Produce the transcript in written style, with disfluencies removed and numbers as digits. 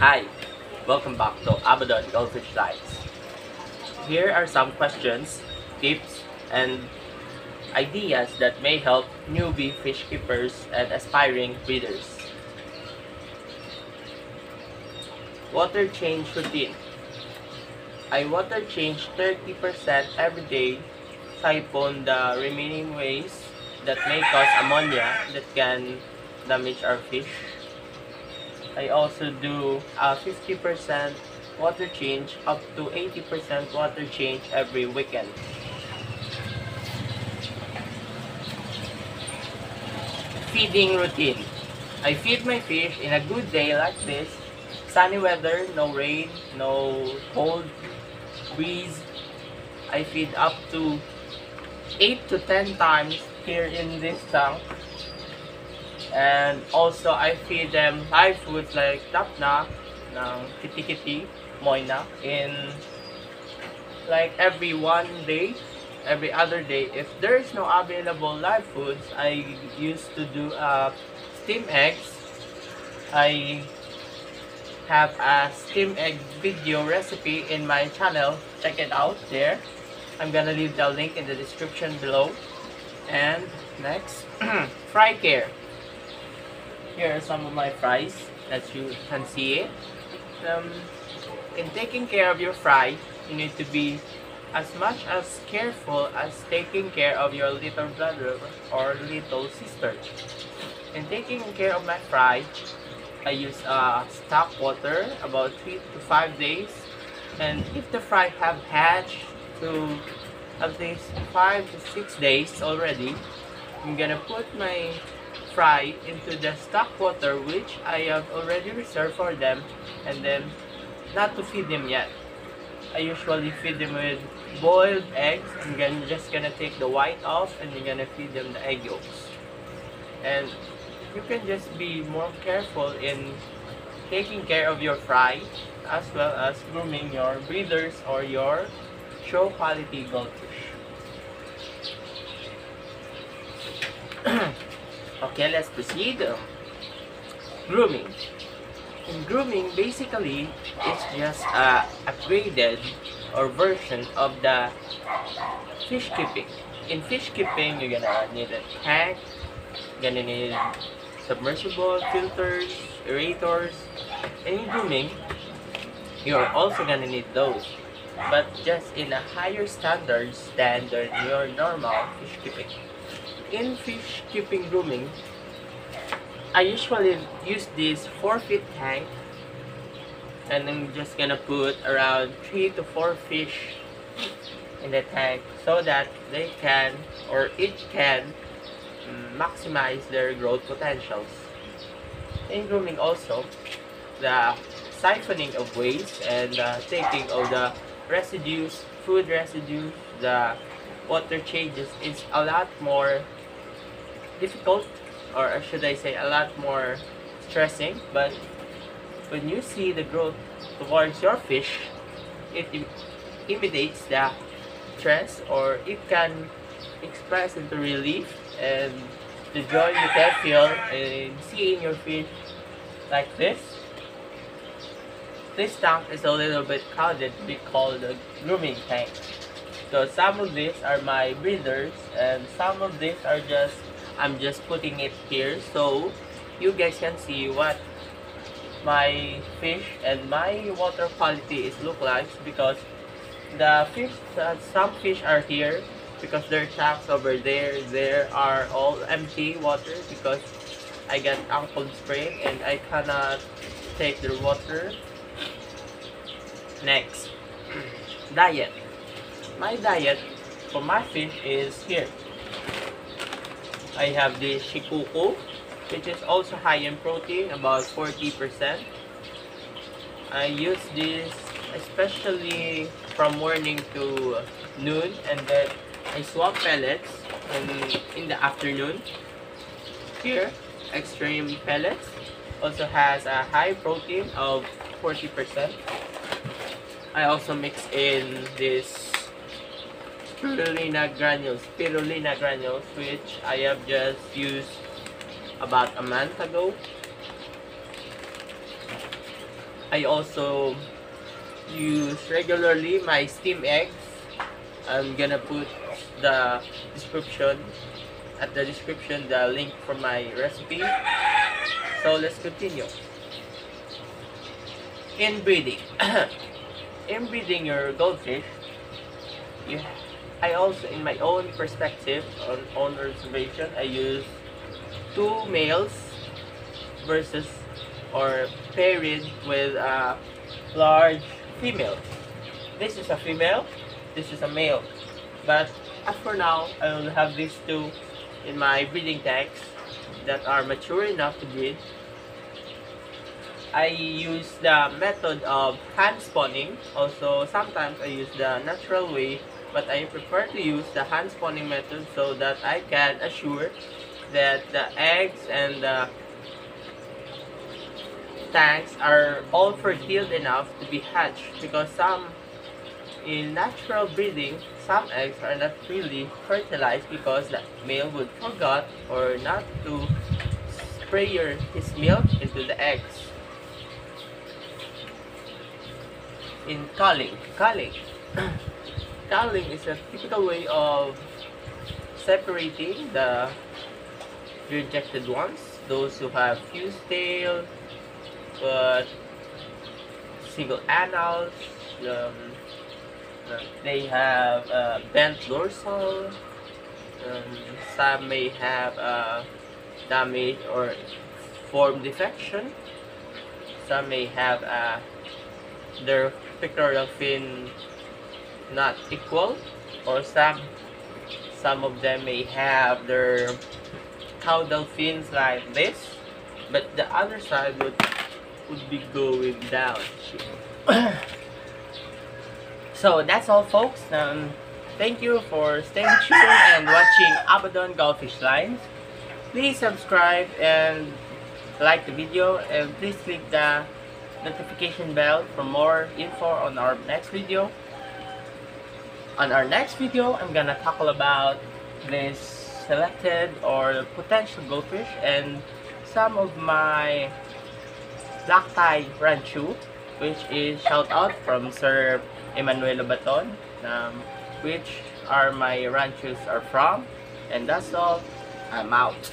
Hi, welcome back to Abaddon Goldfish Lights. Here are some questions, tips, and ideas that may help newbie fish keepers and aspiring breeders. Water change routine. I water change 30% every day, siphon the remaining waste that may cause ammonia that can damage our fish. I also do a 50% water change up to 80% water change every weekend. Feeding routine. I feed my fish in a good day like this. Sunny weather, no rain, no cold breeze. I feed up to 8 to 10 times here in this tank. And also I feed them live foods like tapna ng kiti-kiti, moina in like every one day, every other day. If there is no available live foods, I used to do steam eggs. I have a steam egg video recipe in my channel. Check it out there. I'm gonna leave the link in the description below. And next, fry care. Here are some of my fries, as you can see it. In taking care of your fry, you need to be as much as careful as taking care of your little brother or little sister. In taking care of my fry, I use stock water about 3 to 5 days. And if the fry have hatched to at least 5 to 6 days already, I'm gonna put my fry into the stock water which I have already reserved for them, and then not to feed them yet. I usually feed them with boiled eggs. Just gonna take the white off and you're gonna feed them the egg yolks. And you can just be more careful in taking care of your fry as well as grooming your breeders or your show quality goldfish. Okay, let's proceed. Grooming. In grooming, basically, it's just a upgraded or version of the fish keeping. In fish keeping, you're gonna need a tank, you're gonna need submersible, filters, aerators. And in grooming, you're also gonna need those, but just in a higher standards than your normal fish keeping. In fish keeping grooming, I usually use this 4-feet tank, and I'm just gonna put around 3 to 4 fish in the tank so that they can or it can maximize their growth potentials. In grooming also, the siphoning of waste and taking of the residues, food residues, the water changes is a lot more difficult, or should I say a lot more stressing. But when you see the growth towards your fish, it imitates the stress, or it can express into relief and the joy you can feel in seeing your fish like this. This tank is a little bit crowded to be called the grooming tank. So some of these are my breeders and some of these are just I'm just putting it here so you guys can see what my fish and my water quality is look like, because the fish, some fish are here because their tanks over there are all empty water because I got ankle sprain and I cannot take their water. Next, diet. My diet for my fish is here. I have this shikuku, which is also high in protein, about 40%. I use this especially from morning to noon, and then I swap pellets in the afternoon. Here, extreme pellets also has a high protein of 40%. I also mix in this spirulina granules, which I have just used about a month ago. I also use regularly my steam eggs. I'm gonna put the description at the description the link for my recipe. So let's continue. Inbreeding. Inbreeding your goldfish, you, I also, in my own perspective, on observation, I use two males versus or paired with a large female. This is a female, this is a male. But as for now, I will have these two in my breeding tanks that are mature enough to breed. I use the method of hand spawning. Also, sometimes I use the natural way, but I prefer to use the hand spawning method so that I can assure that the eggs and the tanks are all fertile enough to be hatched, because in natural breeding, some eggs are not really fertilized because the male would forgot or not to spray his milk into the eggs. In culling. Culling is a typical way of separating the rejected ones, those who have fused tail but single annals. They have bent dorsal. Some may have damage or form defection. Some may have their pectoral fin not equal, or some of them may have their caudal fins like this, but the other side would be going down. So that's all, folks. Thank you for staying tuned and watching Abaddon Goldfish Lines. Please subscribe and like the video, and please click the notification bell for more info on our next video. On our next video, I'm gonna talk about this selected or potential goldfish and some of my black tie ranchu, which is shout out from Sir Emanuelo Baton, which are my ranchus are from. And that's all. I'm out.